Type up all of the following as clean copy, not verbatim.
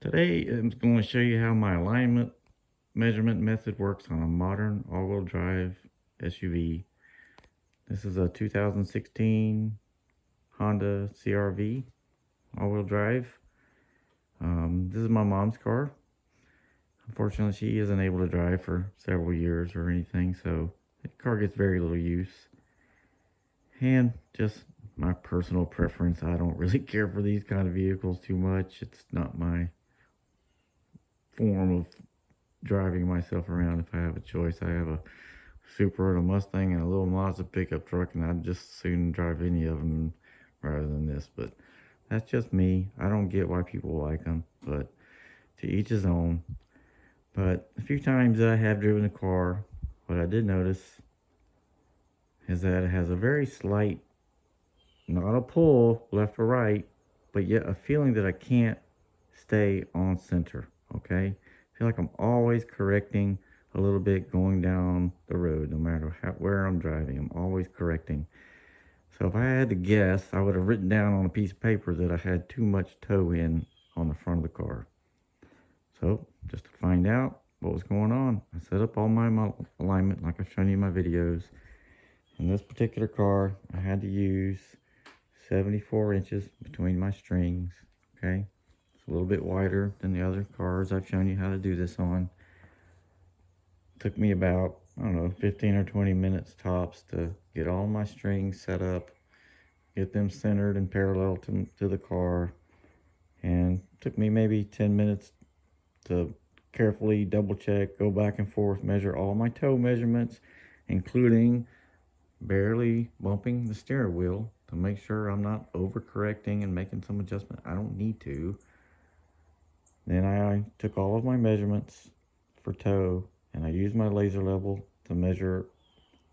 Today I'm going to show you how my alignment measurement method works on a modern all-wheel drive SUV. This is a 2016 Honda CR-V all-wheel drive. This is my mom's car. Unfortunately, she isn't able to drive for several years or anything, so the car gets very little use. And just my personal preference, I don't really care for these kind of vehicles too much. It's not my form of driving myself around. If I have a choice, I have a Supra and a Mustang and a little Mazda pickup truck, and I'd just soon drive any of them rather than this. But that's just me. I don't get why people like them, but to each his own. But a few times I have driven the car, what I did notice is that it has a very slight, not a pull left or right, but yet a feeling that I can't stay on center. Okay, I feel like I'm always correcting a little bit going down the road, no matter where I'm driving. I'm always correcting. So if I had to guess, I would have written down on a piece of paper that I had too much toe in on the front of the car. So just to find out what was going on, I set up all my alignment like I've shown you in my videos. In this particular car, I had to use 74 inches between my strings. Okay, it's a little bit wider than the other cars I've shown you how to do this on. Took me about, I don't know, 15 or 20 minutes tops to get all my strings set up, get them centered and parallel to the car. And took me maybe 10 minutes to carefully double check, go back and forth, measure all my toe measurements, including barely bumping the steering wheel to make sure I'm not overcorrecting and making some adjustment I don't need to. Then I took all of my measurements for toe, and I used my laser level to measure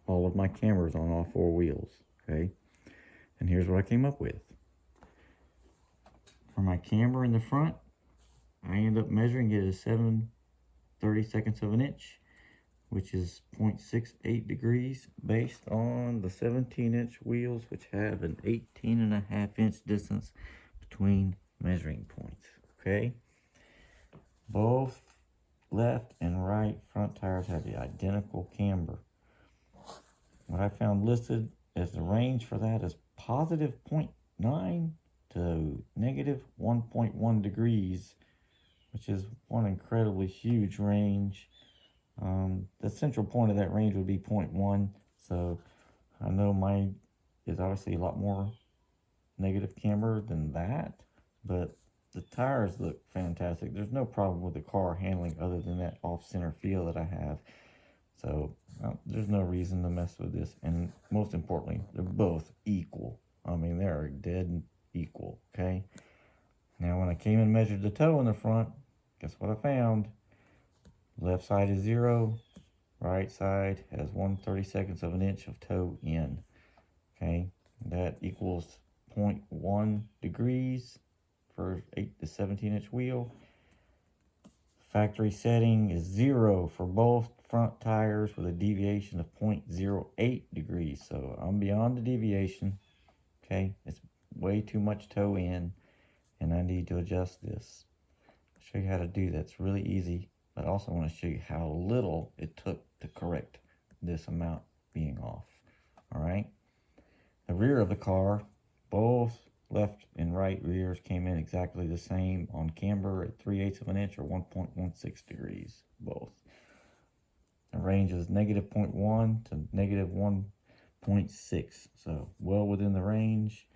all of my cameras on all four wheels. Okay, and here's what I came up with. For my camber in the front, I end up measuring it as 7/32 of an inch, which is 0.68 degrees, based on the 17-inch wheels, which have an 18.5-inch distance between measuring points. Okay, both left and right front tires have the identical camber. What I found listed as the range for that is positive 0.9 to negative 1.1 degrees, which is one incredibly huge range. The central point of that range would be 0.1, so I know mine is obviously a lot more negative camber than that, but the tires look fantastic. There's no problem with the car handling other than that off-center feel that I have. So there's no reason to mess with this. And most importantly, they're both equal. I mean, they are dead equal, okay? Now, when I came and measured the toe in the front, guess what I found? Left side is 0. Right side has 1/32 of an inch of toe in. Okay, that equals 0.1 degrees for 8 to 17-inch wheel. Factory setting is 0 for both front tires with a deviation of 0.08 degrees. So I'm beyond the deviation. Okay, it's way too much toe in, and I need to adjust this. I'll show you how to do that. It's really easy, but I also want to show you how little it took to correct this amount being off. All right. The rear of the car, both left and right rears came in exactly the same on camber at 3/8 of an inch or 1.16 degrees, both. The range is negative 0.1 to negative 1.6, so well within the range.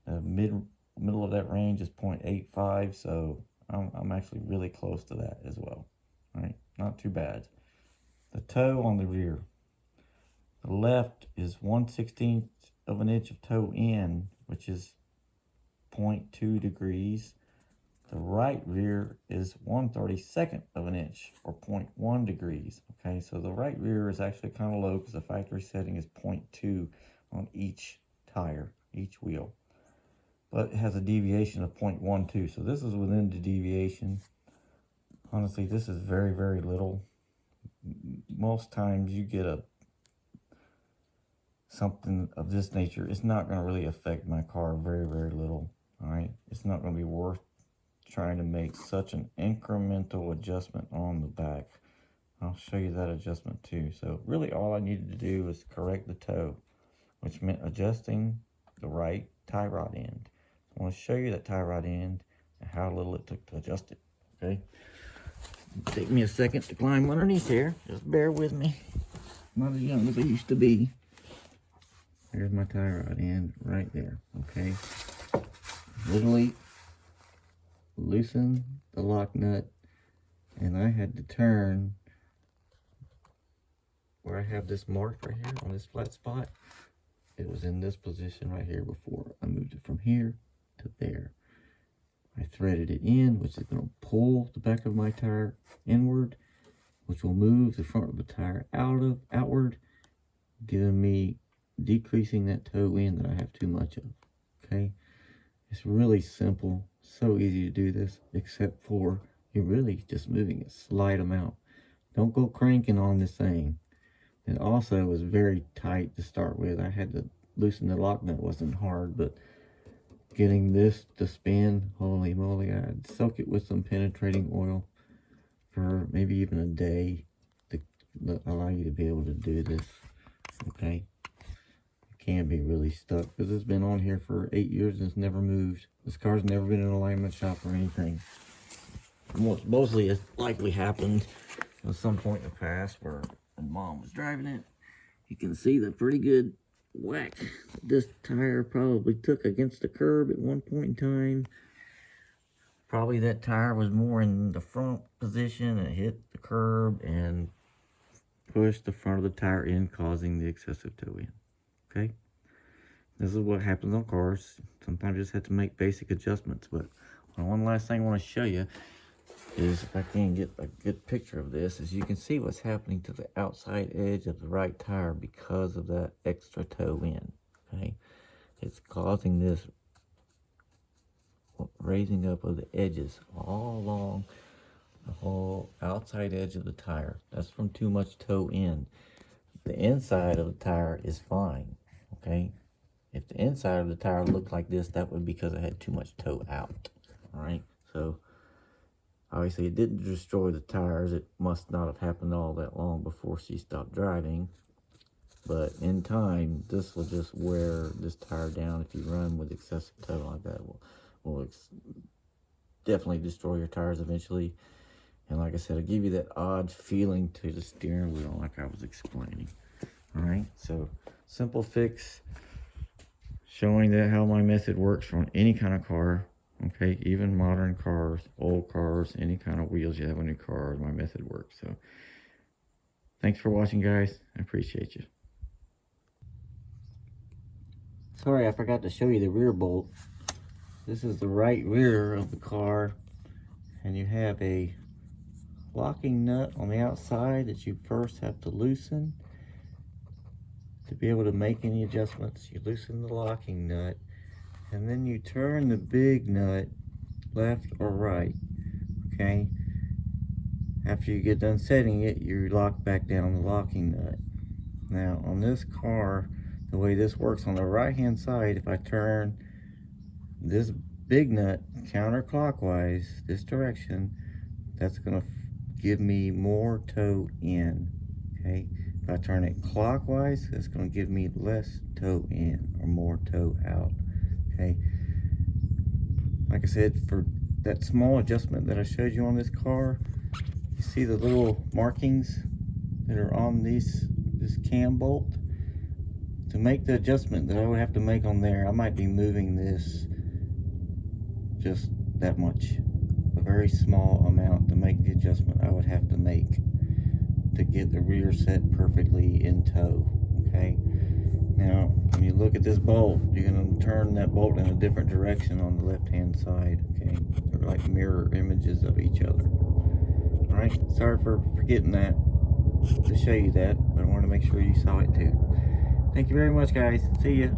The middle of that range is 0.85, so I'm actually really close to that as well. All right, not too bad. The toe on the rear, the left is 1/16 of an inch of toe in, which is 0.2 degrees. The right rear is 1/32 of an inch or 0.1 degrees. Okay, so the right rear is actually kind of low because the factory setting is 0.2 on each tire, each wheel. But it has a deviation of 0.12, so this is within the deviation. Honestly, this is very, very little. Most times you get something of this nature, it's not going to really affect my car very, very little. All right, it's not going to be worth trying to make such an incremental adjustment on the back. I'll show you that adjustment too. So really all I needed to do was correct the toe, which meant adjusting the right tie rod end. I want to show you that tie rod end and how little it took to adjust it, okay? Take me a second to climb underneath here. Just bear with me. Not as young as I used to be. There's my tie rod end right there, okay? Literally loosen the lock nut, and I had to turn where I have this marked right here on this flat spot. It was in this position right here before. I moved it from here to there. I threaded it in, which is going to pull the back of my tire inward, which will move the front of the tire outward, decreasing that toe in that I have too much of, okay? It's really simple, so easy to do this, except for you're really just moving a slight amount. Don't go cranking on this thing. It also was very tight to start with. I had to loosen the lock nut. Wasn't hard, but getting this to spin, holy moly, I'd soak it with some penetrating oil for maybe even a day to allow you to be able to do this, okay? It can be really stuck because it's been on here for 8 years and it's never moved. This car's never been in an alignment shop or anything. Mostly it's likely happened at some point in the past where Mom was driving it. You can see the pretty good whack this tire probably took against the curb at one point in time. Probably that tire was more in the front position and hit the curb and pushed the front of the tire in, causing the excessive toe in. Okay, this is what happens on cars. Sometimes you just have to make basic adjustments. But one last thing I want to show you is, if I can get a good picture of this, is you can see what's happening to the outside edge of the right tire because of that extra toe in, okay? It's causing this raising up of the edges all along the whole outside edge of the tire. That's from too much toe in. The inside of the tire is fine, okay? If the inside of the tire looked like this, that would be because it had too much toe out, all right? So obviously, it didn't destroy the tires. It must not have happened all that long before she stopped driving. But in time, this will just wear this tire down. If you run with excessive toe like that, will definitely destroy your tires eventually. And like I said, it'll give you that odd feeling to the steering wheel like I was explaining. All right, so simple fix, showing that how my method works on any kind of car. Okay, even modern cars, old cars, any kind of wheels you have on your car, my method works. So, thanks for watching, guys. I appreciate you. Sorry, I forgot to show you the rear bolt. This is the right rear of the car, and you have a locking nut on the outside that you first have to loosen. To be able to make any adjustments, you loosen the locking nut, and then you turn the big nut left or right, okay? After you get done setting it, you lock back down the locking nut. Now, on this car, the way this works on the right-hand side, if I turn this big nut counterclockwise, this direction, that's gonna give me more toe in, okay? If I turn it clockwise, it's gonna give me less toe in or more toe out. Okay, like I said, for that small adjustment that I showed you on this car, you see the little markings that are on this cam bolt? To make the adjustment that I would have to make on there, I might be moving this just that much, a very small amount to make the adjustment I would have to make to get the rear set perfectly in tow, okay? Now, when you look at this bolt, you're going to turn that bolt in a different direction on the left-hand side, okay? They're like mirror images of each other. All right, sorry for forgetting that, to show you that, but I wanted to make sure you saw it too. Thank you very much, guys. See ya.